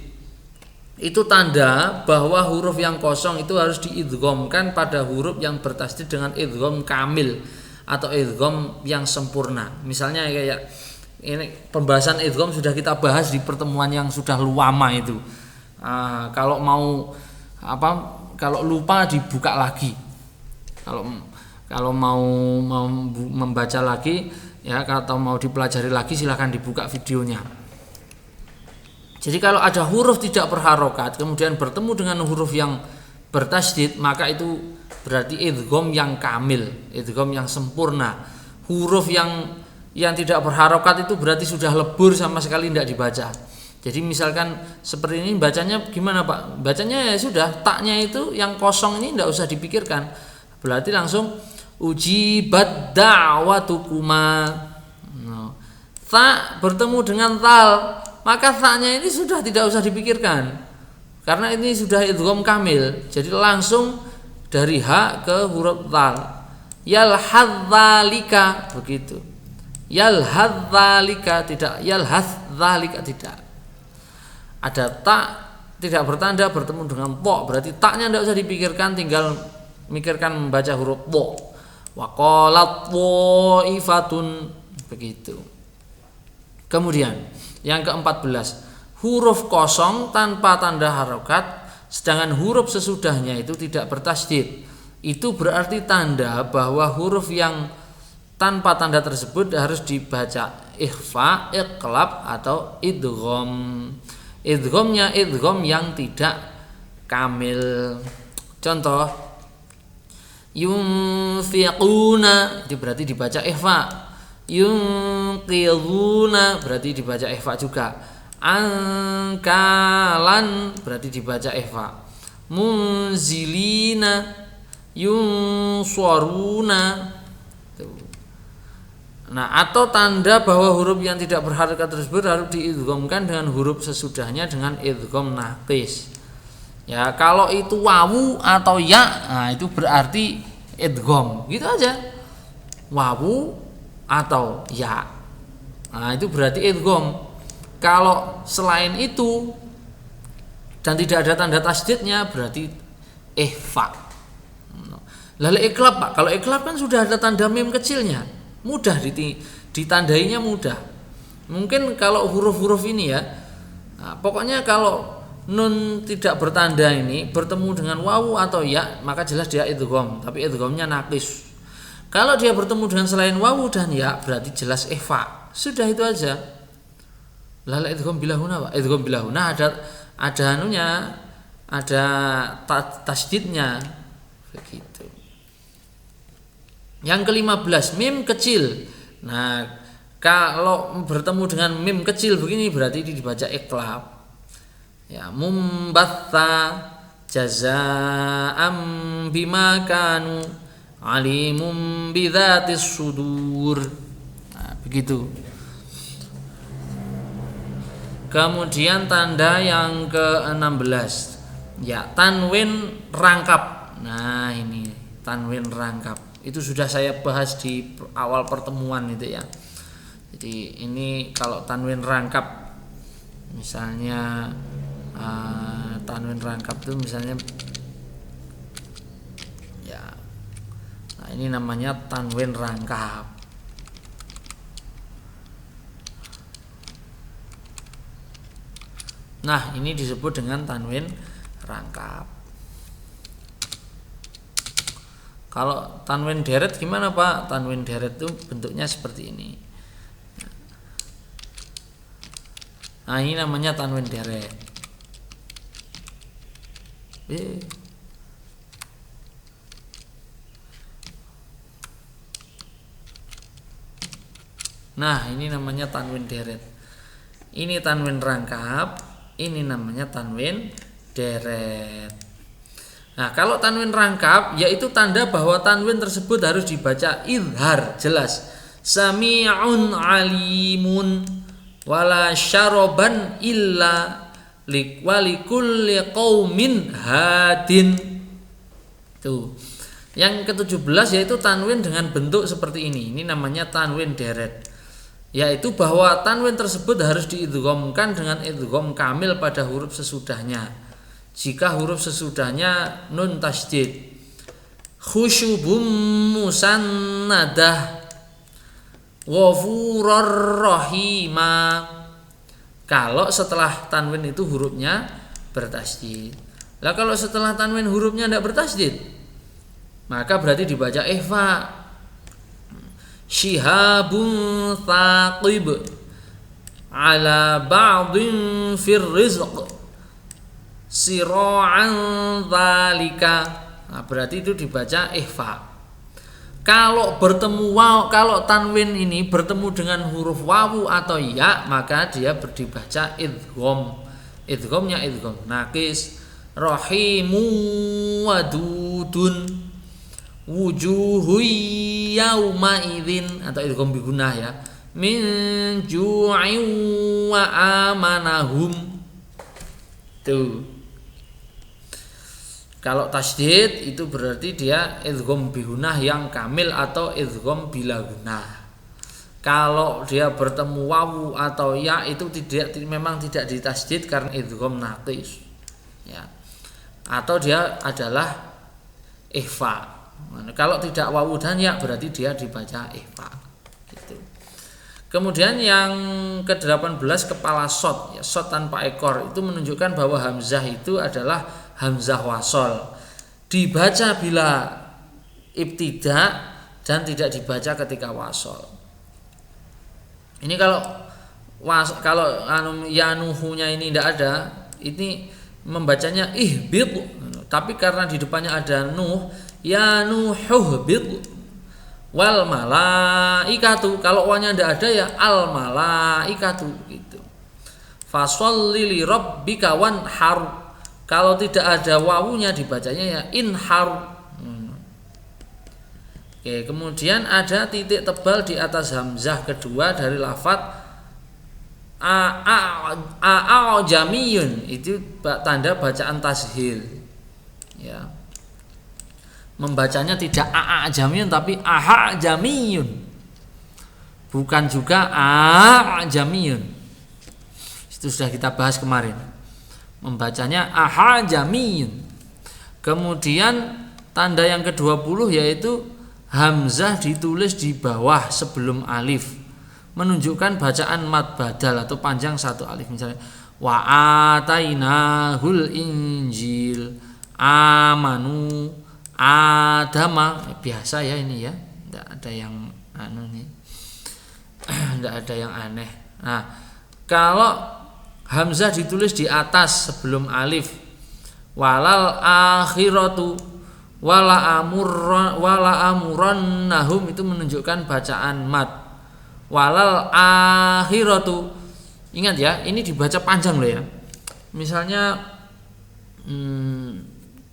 Itu tanda bahwa huruf yang kosong itu harus diidghamkan pada huruf yang bertasydid dengan idgham kamil atau idgham yang sempurna. Misalnya kayak ini pembahasan idgham sudah kita bahas di pertemuan yang sudah lama itu. Kalau mau kalau lupa dibuka lagi. Kalau mau membaca lagi ya, atau mau dipelajari lagi silahkan dibuka videonya. Jadi kalau ada huruf tidak berharokat kemudian bertemu dengan huruf yang bertasydid, maka itu berarti idgham yang kamil, idgham yang sempurna. Huruf yang tidak berharokat itu berarti sudah lebur, sama sekali tidak dibaca. Jadi misalkan seperti ini bacanya gimana Pak? Bacanya ya sudah, taknya itu yang kosong ini tidak usah dipikirkan. Berarti langsung ujibat da'watukuma. Ta bertemu dengan tal, maka ta'nya ini sudah tidak usah dipikirkan karena ini sudah idgham kamil. Jadi langsung dari ha ke huruf tal. Yalhadzalika begitu. Yalhadzalika tidak, yalhadzalika tidak. Ada ta tidak bertanda bertemu dengan po, berarti taknya tidak usah dipikirkan, tinggal mikirkan membaca huruf po. Wa qalat ifatun begitu. Kemudian yang ke-14, huruf kosong tanpa tanda harokat, sedangkan huruf sesudahnya itu tidak bertasydid. Itu berarti tanda bahwa huruf yang tanpa tanda tersebut harus dibaca ikhfa, iqlab atau idgham. Idghamnya idgham yang tidak kamil. Contoh, yunfiquna itu berarti dibaca ikhfa. Yunqiduna berarti dibaca ikhfa juga. Angkalan berarti dibaca ikhfa. Munzilina, yunswaruna. Nah, atau tanda bahwa huruf yang tidak berharokat tersebut harus diidghamkan dengan huruf sesudahnya dengan idgham naqis. Ya, kalau itu wawu atau ya, nah itu berarti idgham. Gitu aja. Wawu atau ya. Nah, itu berarti idgham. Kalau selain itu dan tidak ada tanda tasydidnya berarti ikhfa. Lalu iklab Pak, kalau iklab kan sudah ada tanda mim kecilnya, mudah ditandainya mudah. Mungkin kalau huruf-huruf ini ya, nah, pokoknya kalau nun tidak bertanda ini bertemu dengan wawu atau ya, maka jelas dia idgham, tapi idghamnya naqis. Kalau dia bertemu dengan selain wawu dan ya berarti jelas ikhfa. Sudah itu aja. Lalu idgham bilahuna Pak, idgham bilahuna ada anunya, ada tasydidnya begitu. Yang ke-15, mim kecil. Nah, kalau bertemu dengan mim kecil begini berarti dibaca iqlab. Ya, mumbatha jazaa'am bima kanu alimum bidzatis sudur. Nah, begitu. Kemudian tanda yang ke-16, ya, tanwin rangkap. Nah, ini tanwin rangkap. Itu sudah saya bahas di awal pertemuan itu ya. Jadi ini kalau tanwin rangkap, misalnya tanwin rangkap itu misalnya ya, nah ini namanya tanwin rangkap. Nah, ini disebut dengan tanwin rangkap. Kalau tanwin deret gimana Pak? Tanwin deret itu bentuknya seperti ini. Nah, ini namanya tanwin deret. Nah, ini namanya tanwin deret. Ini tanwin rangkap, ini namanya tanwin deret. Nah, kalau tanwin rangkap yaitu tanda bahwa tanwin tersebut harus dibaca izhar, jelas. Sami'un alimun wala syaraban illa likulli qaumin hadin. Tuh. Yang ke-17 yaitu tanwin dengan bentuk seperti ini. Ini namanya tanwin deret. Yaitu bahwa tanwin tersebut harus diidghamkan dengan idgham kamil pada huruf sesudahnya. Jika huruf sesudahnya nun tasydid. Khusyubum musannadah ghafurur rahima. Kalau setelah tanwin itu hurufnya bertasydid. Lah kalau setelah tanwin hurufnya tidak bertasydid, maka berarti dibaca ihfa. Shihabun thaqib ala ba'din fir rizq sira'an dzalika. Nah, berarti itu dibaca ihfa. Kalau bertemu waw, kalau tanwin ini bertemu dengan huruf wawu atau ya, maka dia dibaca idgham. Idghamnya idgham naqis. Rahimu wadudun wujuhu yauma idzin, atau idgham bi gunnah ya. Min ju'in wa amanahum. Tuh. Kalau tasydid itu berarti dia idgham bihunah yang kamil atau idgham bila gunnah. Kalau dia bertemu wawu atau ya itu memang tidak ditasydid karena idgham naqis. Ya. Atau dia adalah ikhfa. Kalau tidak wawu dan ya berarti dia dibaca ikhfa. Gitu. Kemudian yang ke-18 kepala shad, ya, shad tanpa ekor itu menunjukkan bahwa hamzah itu adalah hamzah wasol, dibaca bila ibtida dan tidak dibaca ketika wasol. Ini kalau yanuhunya ini tidak ada, ini membacanya ihbit, tapi karena di depannya ada nuh, yanuhuhbit wal malaikatu. Kalau wanya tidak ada ya al malaikatu gitu. Fasholli li rabbika wanhar. Kalau tidak ada wawunya dibacanya ya inhar. Oke, kemudian ada titik tebal di atas hamzah kedua dari lafadz a'ajamiyun. Itu tanda bacaan tashil. Ya. Membacanya tidak a'ajamiyun tapi ahajamiyun. Bukan juga a'ajamiyun. Itu sudah kita bahas kemarin. Membacanya ahajamiyun. Kemudian tanda yang ke-20 yaitu hamzah ditulis di bawah sebelum alif, menunjukkan bacaan mad badal atau panjang satu alif. Misalnya wa atainahul injil amanu adama. Biasa ya ini ya, tidak ada yang tidak ada yang aneh. Nah, kalau hamzah ditulis di atas sebelum alif, walal akhiratu wala amurannahum, itu menunjukkan bacaan mad. Walal akhiratu, ingat ya, ini dibaca panjang loh ya. Misalnya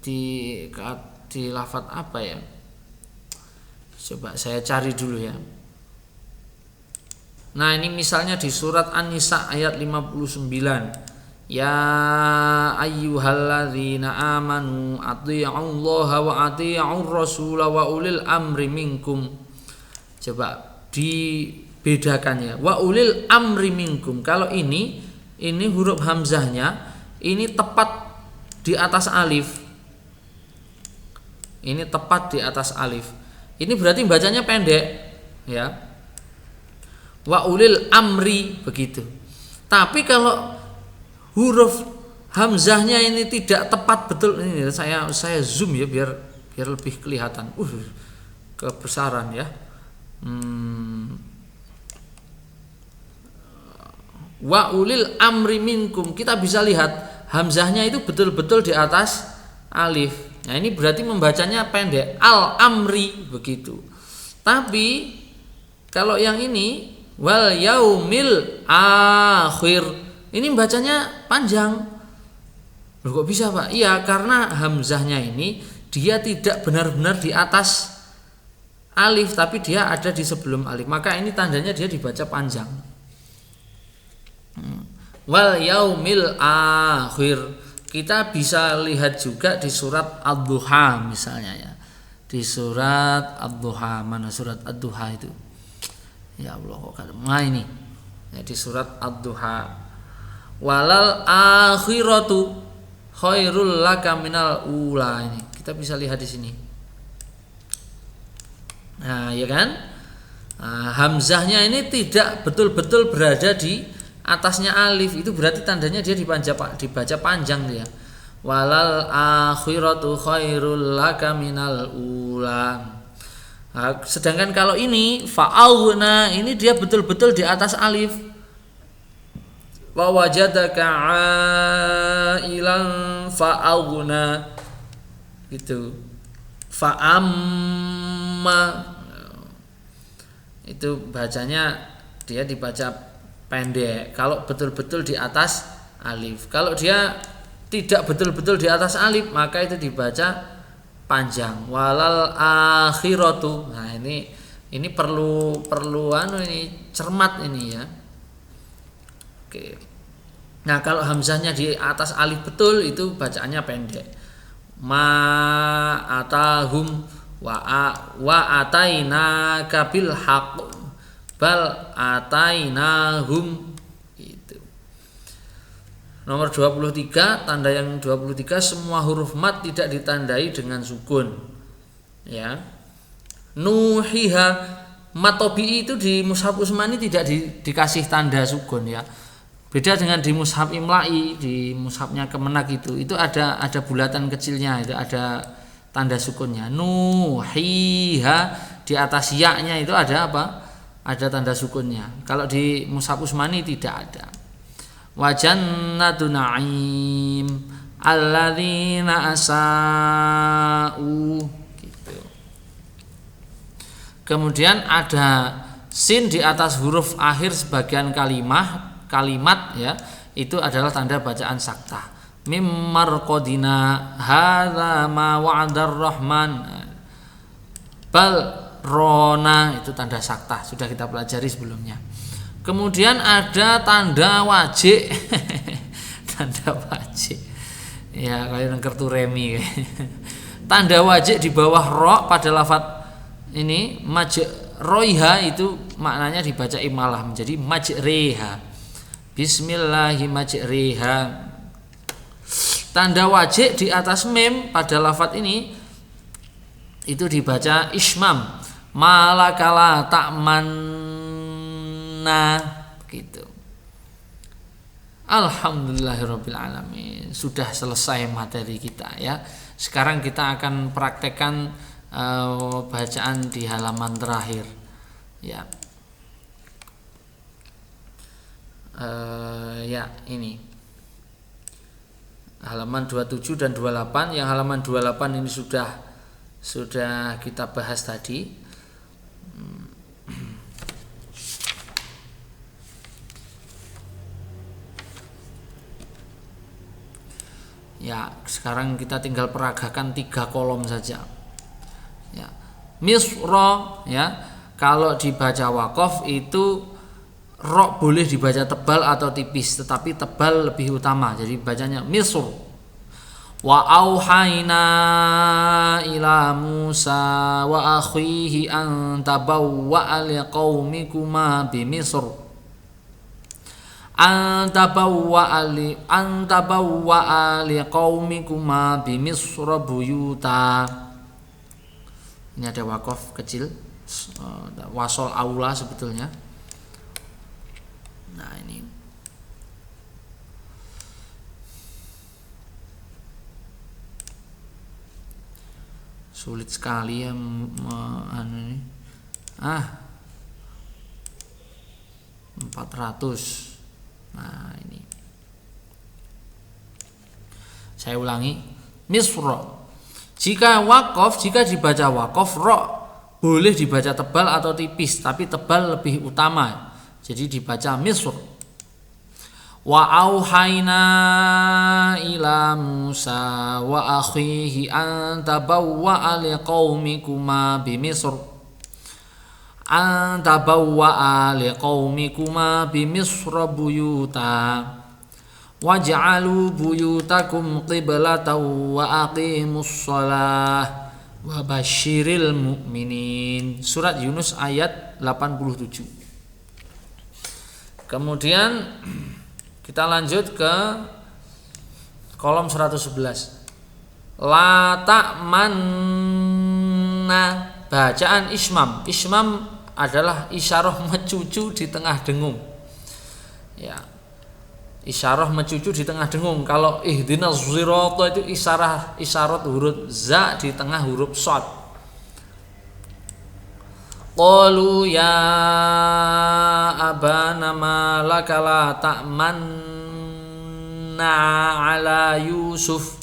di lafadz apa ya, coba saya cari dulu ya. Nah, ini misalnya di surat An-Nisa ayat 59. Ya ayyuhalladzina amanu athi'ullaha wa athi'ur rasula wa ulil amri minkum. Coba dibedakan ya. Wa ulil amri minkum. Kalau ini huruf hamzahnya ini tepat di atas alif. Ini tepat di atas alif. Ini berarti bacanya pendek ya. Wa ulil amri begitu. Tapi kalau huruf hamzahnya ini tidak tepat betul. Ini saya zoom ya biar lebih kelihatan. Kebesaran ya. Wa ulil amri minkum, kita bisa lihat hamzahnya itu betul-betul di atas alif. Nah, ini berarti membacanya pendek, al amri begitu. Tapi kalau yang ini wal yaumil akhir, ini bacanya panjang. Loh, kok bisa, Pak? Iya, karena hamzahnya ini dia tidak benar-benar di atas alif, tapi dia ada di sebelum alif. Maka ini tandanya dia dibaca panjang. Wal yaumil akhir, kita bisa lihat juga di surat Ad-Duha misalnya ya. Di surat Ad-Duha, mana surat Ad-Duha itu? Ya Allah, nah ini ya, di surat Ad-Duha. Walal akhiratu khairul laka minal ula, ini kita bisa lihat di sini. Nah, ya kan? Nah, hamzahnya ini tidak betul-betul berada di atasnya alif, itu berarti tandanya dia dibaca panjang dia. Walal akhiratu khairul laka minal ula. Nah, sedangkan kalau ini fa'auna, ini dia betul-betul di atas alif. Wa wajadaka ailan fa'auna, gitu. Fa'amma, itu bacanya dia dibaca pendek kalau betul-betul di atas alif. Kalau dia tidak betul-betul di atas alif, maka itu dibaca panjang. Walal akhiratu. Nah, ini perlu ini cermat ini ya. Oke. Nah, kalau hamzahnya di atas alif betul, itu bacaannya pendek. Ma atahum wa ataina kabil haqq bal atainahum, itu. Nomor 23, tanda yang 23, semua huruf mat tidak ditandai dengan sukun. Ya. Nuhiha, mat tabi'i itu di mushaf Utsmani tidak dikasih tanda sukun ya. Beda dengan di mushaf Imla'i, di mushafnya Kemenak itu ada bulatan kecilnya, itu ada tanda sukunnya. Nuhiha, di atas ya-nya itu ada apa? Ada tanda sukunnya. Kalau di mushaf Utsmani tidak ada. Wa jannatu na'im alladzina asa'u, gitu. Kemudian ada sin di atas huruf akhir sebagian kalimat ya, itu adalah tanda bacaan saktah. Mim marqadina hadza ma wa'adar rahman bal rona, itu tanda saktah, sudah kita pelajari sebelumnya. Kemudian ada tanda wajik tanda wajik ya, kayak kartu remi tanda wajik di bawah ro pada lafadz ini majroiha, itu maknanya dibaca imalah menjadi majreha. Bismillahirrahmanirrahim. Tanda wajik di atas mim pada lafadz ini itu dibaca ismam, malakala ta'manna, gitu. Alhamdulillahirabbil alamin. Sudah selesai materi kita ya. Sekarang kita akan praktekkan bacaan di halaman terakhir ya. Ya, ini halaman 27 dan 28. Yang halaman 28 ini sudah kita bahas tadi. Ya, sekarang kita tinggal peragakan 3 kolom saja. Ya. Misra ya, kalau dibaca waqaf itu ro boleh dibaca tebal atau tipis, tetapi tebal lebih utama. Jadi bacanya misr. Wa auhayna ila Musa wa akhihi an tabawwa liqaumikuma bi Misr. Antabawwa liqaumikuma bi Misr buyuta. Ini ada waqaf kecil, wasol aula sebetulnya. Nah, ini Sulit sekali ya ini. 400. Nah, ini. Saya ulangi. Misra. Jika dibaca waqaf ra boleh dibaca tebal atau tipis, tapi tebal lebih utama. Jadi dibaca misr. Wa auhayna ila Musa wa akhihi an tabawwa liqaumikuma bimisr. An tabawwa liqaumikuma bimisr buyuta. Waj'alu buyutakum qiblatan wa aqimus shalah wa basyiril mu'minin. Surat Yunus ayat 87. Kemudian kita lanjut ke kolom 111. La ta'manna, bacaan ismam. Ismam adalah isyarah mencucu di tengah dengung. Ya. Isyarah mencucu di tengah dengung. Kalau ihdinas sirata itu isyarat huruf za di tengah huruf shad. Qalu ya abana ma laka la ta'manna ala Yusuf.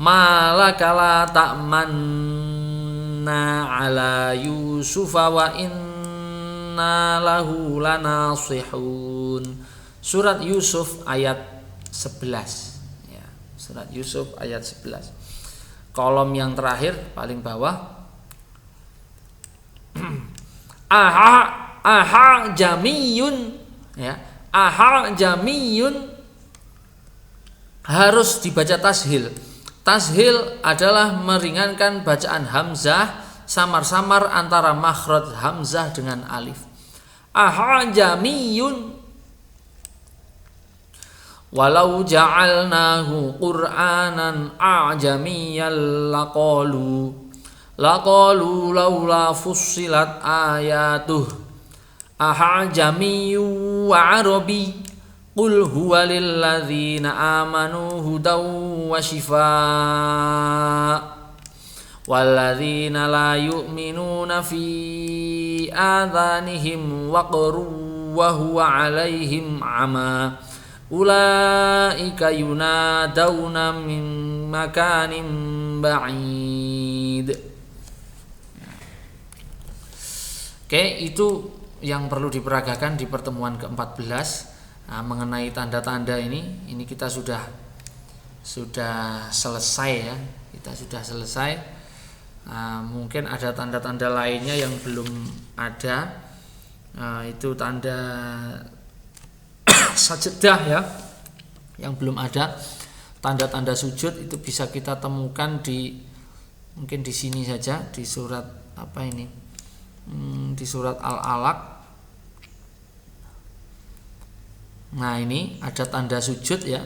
Ma laka la ta'manna ala Yusuf wa inna lahu lanasihun. Surat Yusuf ayat 11 ya, surat Yusuf ayat 11. Kolom yang terakhir paling bawah. aha jamiyun ya. Aha jamiyun harus dibaca tashil. Tashil adalah meringankan bacaan hamzah, samar-samar antara makhraj hamzah dengan alif. Aha jamiyun. Walau ja'alnahu Qur'anan a'jamiyyan laqalu laula fussilat ayatuh ahajamiyyu wa arabi qul huwa lil ladzina amanu hudaw wa shifaa wal ladzina la yu'minuna fi adhanihim waqru wa huwa 'alaihim 'ama ulaika yunadawna min makanin ba'id. Oke, itu yang perlu diperagakan di pertemuan ke-14. Nah, mengenai tanda-tanda ini kita sudah selesai ya. Kita sudah selesai. Mungkin ada tanda-tanda lainnya yang belum ada. Itu tanda sajdah ya, yang belum ada. Tanda-tanda sujud itu bisa kita temukan mungkin di sini saja, di surat apa ini, di surat Al-Alaq. Nah, ini ada tanda sujud ya.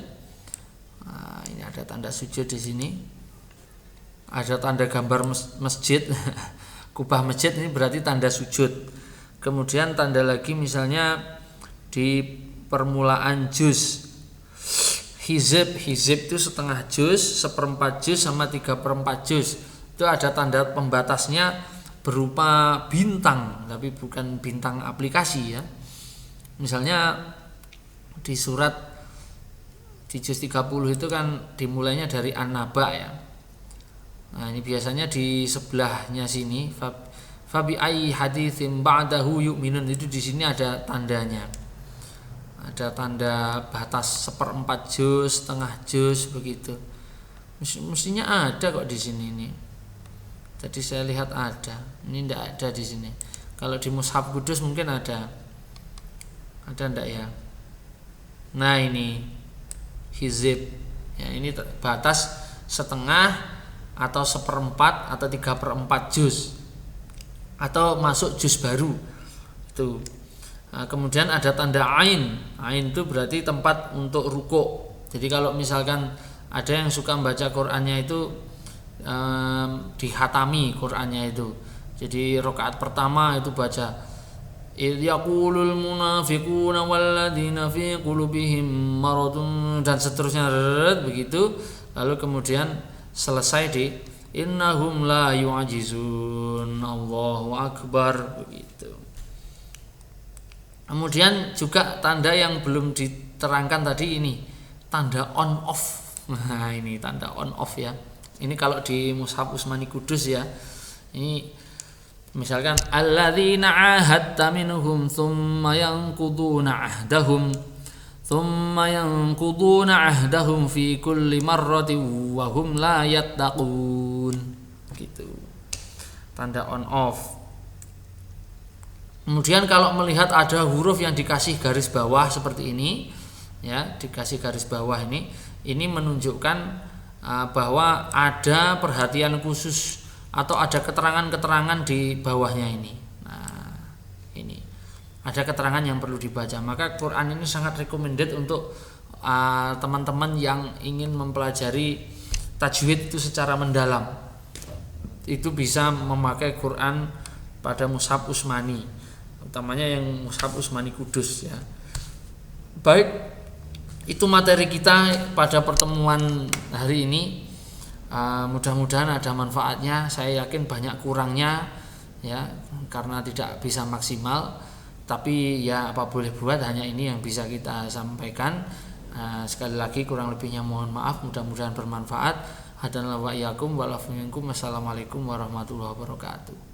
Nah, ini ada tanda sujud di sini. Ada tanda gambar masjid, kubah masjid, ini berarti tanda sujud. Kemudian tanda lagi misalnya di permulaan juz, hizib itu setengah juz, seperempat juz sama 3/4 juz. Itu ada tanda pembatasnya berupa bintang, tapi bukan bintang aplikasi ya. Misalnya di juz 30 itu kan dimulainya dari An-Naba ya. Nah, ini biasanya di sebelahnya sini fabi ayyi haditsin ba'dahu yu'minun, itu di sini ada tandanya. Ada tanda batas 1/4 juz, setengah juz begitu. Mestinya ada kok di sini ini. Tadi saya lihat ada. Ini tidak ada di sini. Kalau di Mushaf Kudus mungkin ada. Ada enggak ya? Nah, ini hizib. Ya, ini batas setengah atau 1/4 atau 3/4 juz. Atau masuk juz baru. Itu. Nah, kemudian ada tanda ain. Ain itu berarti tempat untuk ruku'. Jadi kalau misalkan ada yang suka membaca Qur'annya itu dihatami Qur'annya itu. Jadi rakaat pertama itu baca idz yaqulul munafiquna walladzina fi qulubihim maradun dan seterusnya begitu. Lalu kemudian selesai di innahum la yu'jizun. Allahu akbar, begitu. Kemudian juga tanda yang belum diterangkan tadi ini, tanda on off. Nah, ini tanda on off ya. Ini kalau di Mushaf Utsmani Kudus ya. Ini misalkan alladzina 'ahadta minhum tsumma yanquduna 'ahdahum fi kulli marratin wa hum la yattaqun. Gitu. Tanda on off. Kemudian kalau melihat ada huruf yang dikasih garis bawah seperti ini, ya, dikasih garis bawah ini menunjukkan bahwa ada perhatian khusus atau ada keterangan-keterangan di bawahnya ini. Nah, ini ada keterangan yang perlu dibaca. Maka Quran ini sangat recommended untuk teman-teman yang ingin mempelajari tajwid itu secara mendalam. Itu bisa memakai Quran pada Mushaf Utsmani, utamanya yang Mushaf Utsmani Kudus ya. Baik, itu materi kita pada pertemuan hari ini. Mudah-mudahan ada manfaatnya. Saya yakin banyak kurangnya ya, karena tidak bisa maksimal. Tapi ya apa boleh buat, hanya ini yang bisa kita sampaikan. Sekali lagi kurang lebihnya mohon maaf. Mudah-mudahan bermanfaat. Hadanallahu wa iyyakum wa lafu minkum. Wassalamualaikum warahmatullahi wabarakatuh.